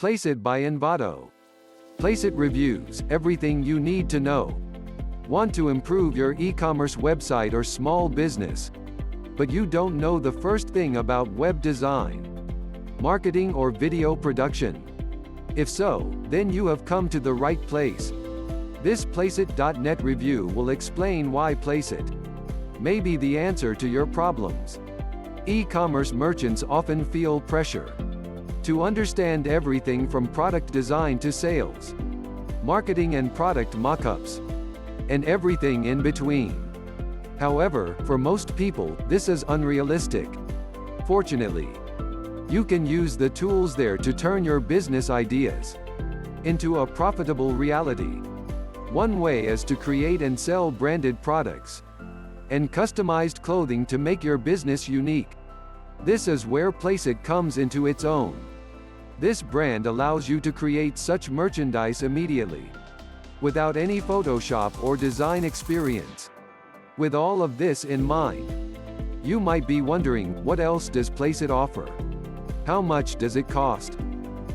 Placeit by Envato. Placeit reviews, everything you need to know. Want to improve your e-commerce website or small business, but you don't know the first thing about web design, marketing or video production? If so, then you have come to the right place. This Placeit.net review will explain why Placeit may be the answer to your problems. E-commerce merchants often feel pressure to understand everything from product design to sales, marketing and product mockups, and everything in between. However, for most people, this is unrealistic. Fortunately, you can use the tools there to turn your business ideas into a profitable reality. One way is to create and sell branded products and customized clothing to make your business unique. This is where Placeit comes into its own. This brand allows you to create such merchandise immediately, without any Photoshop or design experience. With all of this in mind, you might be wondering, what else does Placeit offer? How much does it cost?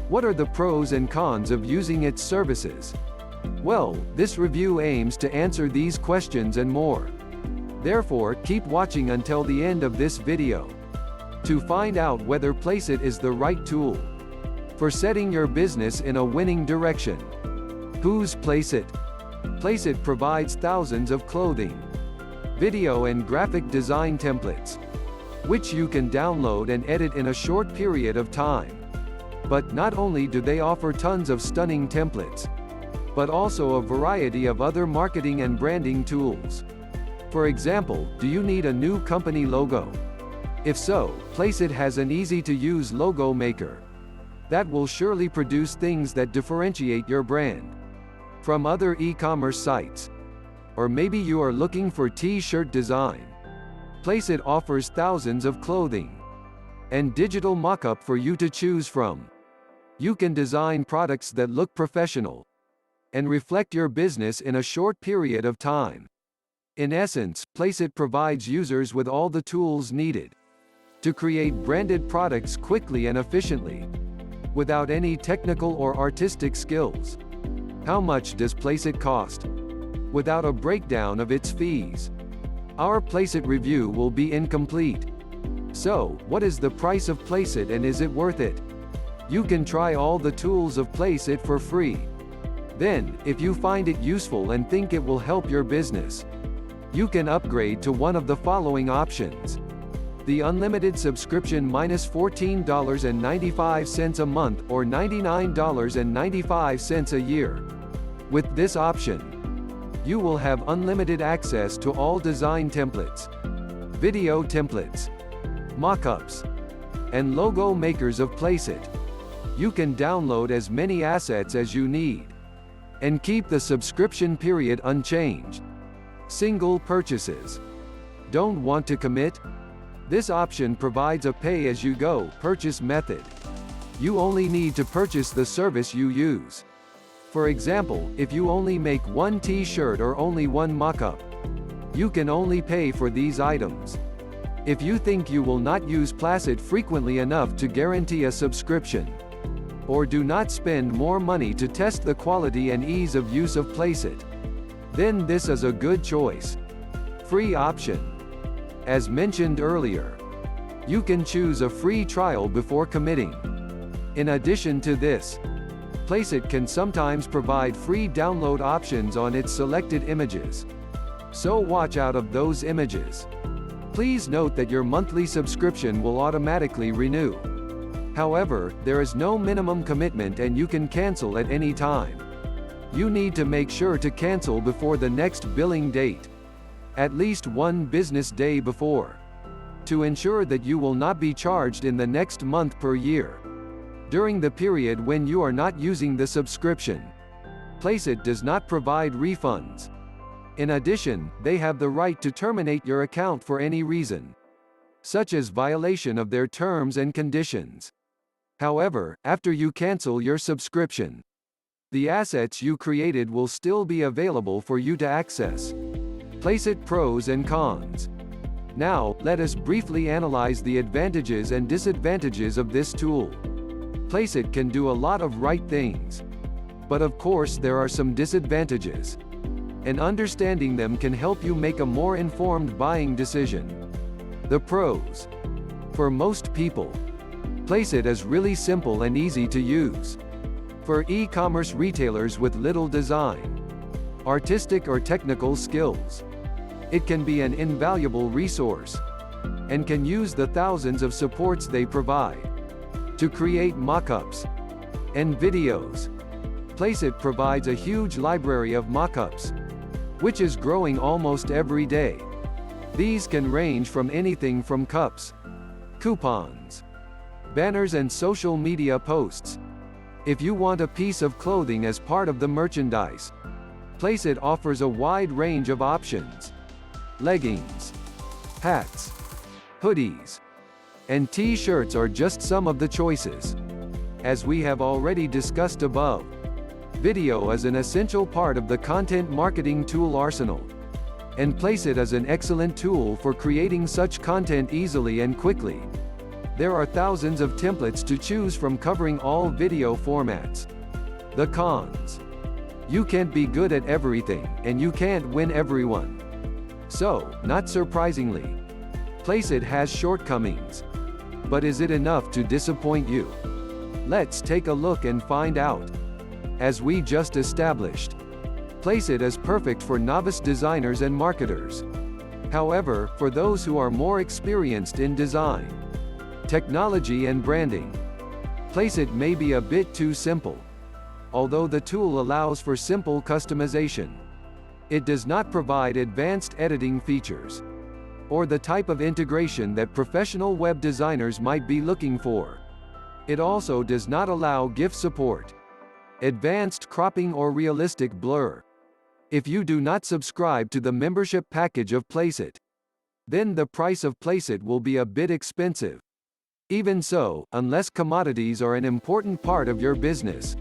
What are the pros and cons of using its services? Well, this review aims to answer these questions and more. Therefore, keep watching until the end of this video to find out whether Placeit is the right tool for setting your business in a winning direction. Who's Placeit? Placeit provides thousands of clothing, video and graphic design templates, which you can download and edit in a short period of time. But not only do they offer tons of stunning templates, but also a variety of other marketing and branding tools. For example, do you need a new company logo? If so, Placeit has an easy-to-use logo maker that will surely produce things that differentiate your brand from other e-commerce sites. Or maybe you are looking for t-shirt design. Placeit offers thousands of clothing and digital mock-up for you to choose from. You can design products that look professional and reflect your business in a short period of time. In essence, Placeit provides users with all the tools needed to create branded products quickly and efficiently, without any technical or artistic skills. How much does Placeit cost? Without a breakdown of its fees, our Placeit review will be incomplete. So, what is the price of Placeit and is it worth it? You can try all the tools of Placeit for free. Then, if you find it useful and think it will help your business, you can upgrade to one of the following options. The unlimited subscription -$14.95 a month or $99.95 a year. With this option, you will have unlimited access to all design templates, video templates, mockups, and logo makers of Placeit. You can download as many assets as you need and keep the subscription period unchanged. Single purchases. Don't want to commit? This option provides a pay-as-you-go purchase method. You only need to purchase the service you use. For example, if you only make one t-shirt or only one mock-up, you can only pay for these items. If you think you will not use Placeit frequently enough to guarantee a subscription, or do not spend more money to test the quality and ease of use of Placeit, then this is a good choice. Free option. As mentioned earlier, you can choose a free trial before committing. In addition to this, Placeit can sometimes provide free download options on its selected images. So watch out of those images. Please note that your monthly subscription will automatically renew. However, there is no minimum commitment and you can cancel at any time. You need to make sure to cancel before the next billing date, at least one business day before, to ensure that you will not be charged in the next month per year, during the period when you are not using the subscription. Placeit does not provide refunds. In addition, they have the right to terminate your account for any reason, such as violation of their terms and conditions. However, after you cancel your subscription, the assets you created will still be available for you to access. Placeit pros and cons. Now, let us briefly analyze the advantages and disadvantages of this tool. Placeit can do a lot of right things. But of course there are some disadvantages. And understanding them can help you make a more informed buying decision. The pros. For most people, Placeit is really simple and easy to use. For e-commerce retailers with little design, artistic or technical skills, it can be an invaluable resource, and can use the thousands of supports they provide. To create mockups and videos, Placeit provides a huge library of mockups, which is growing almost every day. These can range from anything from cups, coupons, banners and social media posts. If you want a piece of clothing as part of the merchandise, Placeit offers a wide range of options. Leggings, hats, hoodies, and t-shirts are just some of the choices. As we have already discussed above, video is an essential part of the content marketing tool arsenal, and Placeit is an excellent tool for creating such content easily and quickly. There are thousands of templates to choose from covering all video formats. The cons. You can't be good at everything, and you can't win everyone. So, not surprisingly, Placeit has shortcomings. But is it enough to disappoint you? Let's take a look and find out. As we just established, Placeit is perfect for novice designers and marketers. However, for those who are more experienced in design, technology and branding, Placeit may be a bit too simple. Although the tool allows for simple customization, it does not provide advanced editing features, or the type of integration that professional web designers might be looking for. It also does not allow GIF support, advanced cropping or realistic blur. If you do not subscribe to the membership package of Placeit, then the price of Placeit will be a bit expensive. Even so, unless commodities are an important part of your business,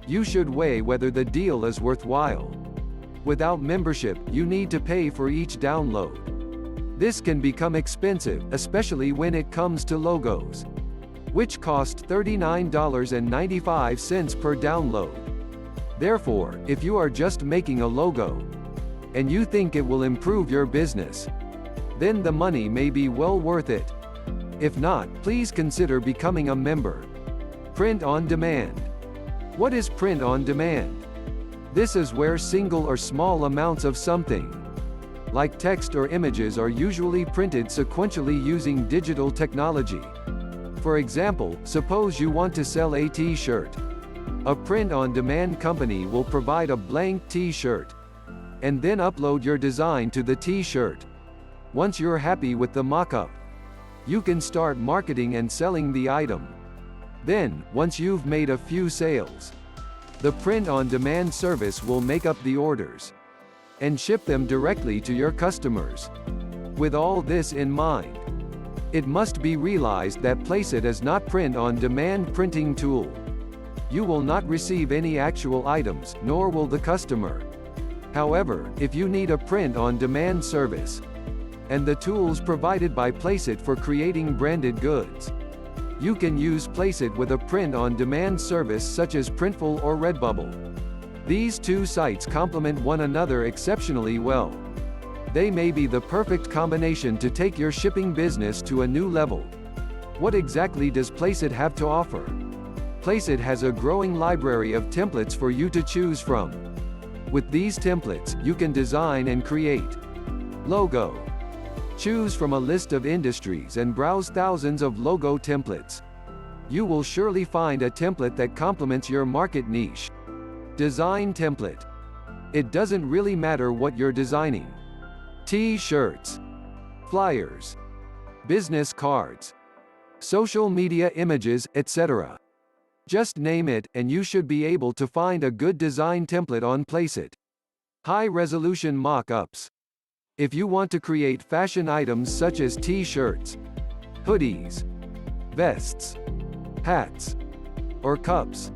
you should weigh whether the deal is worthwhile. Without membership, you need to pay for each download. This can become expensive, especially when it comes to logos, which cost $39.95 per download. Therefore, if you are just making a logo, and you think it will improve your business, then the money may be well worth it. If not, please consider becoming a member. Print on demand. What is print on demand? This is where single or small amounts of something, like text or images, are usually printed sequentially using digital technology. For example, suppose you want to sell a t-shirt. A print-on-demand company will provide a blank t-shirt, and then upload your design to the t-shirt. Once you're happy with the mock-up, you can start marketing and selling the item. Then, once you've made a few sales, the print-on-demand service will make up the orders and ship them directly to your customers. With all this in mind, it must be realized that Placeit is not print-on-demand printing tool. You will not receive any actual items, nor will the customer. However, if you need a print-on-demand service, and the tools provided by Placeit for creating branded goods, you can use Placeit with a print-on-demand service such as Printful or Redbubble. These two sites complement one another exceptionally well. They may be the perfect combination to take your shipping business to a new level. What exactly does Placeit have to offer? Placeit has a growing library of templates for you to choose from. With these templates, you can design and create logo. Choose from a list of industries and browse thousands of logo templates. You will surely find a template that complements your market niche. Design template. It doesn't really matter what you're designing. T-shirts, flyers, business cards, social media images, etc. Just name it, and you should be able to find a good design template on Placeit. High-resolution mock-ups. If you want to create fashion items such as t-shirts, hoodies, vests, hats, or cups,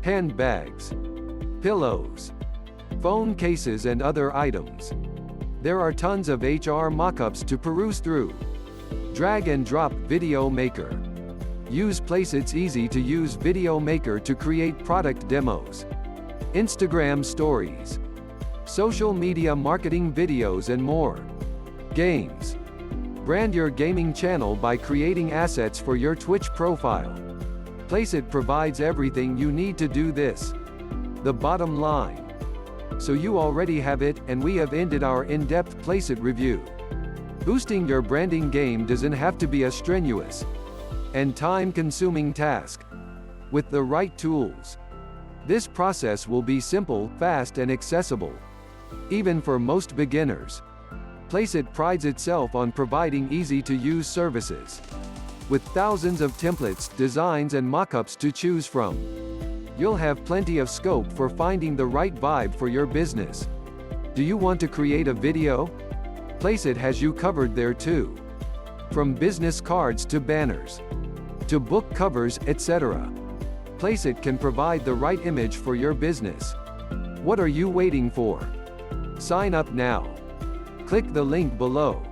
handbags, pillows, phone cases and other items, there are tons of HR mockups to peruse through. Drag and drop video maker. Use Placeit's easy-to-use video maker to create product demos, Instagram stories, social media marketing videos and more. Games. Brand your gaming channel by creating assets for your Twitch profile. Placeit provides everything you need to do this. The bottom line. So you already have it, and we have ended our in-depth Placeit review. Boosting your branding game doesn't have to be a strenuous and time-consuming task. With the right tools, this process will be simple, fast and accessible. Even for most beginners. Placeit prides itself on providing easy-to-use services. With thousands of templates, designs and mockups to choose from, you'll have plenty of scope for finding the right vibe for your business. Do you want to create a video? Placeit has you covered there too. From business cards to banners, to book covers, etc. Placeit can provide the right image for your business. What are you waiting for? Sign up now. Click the link below.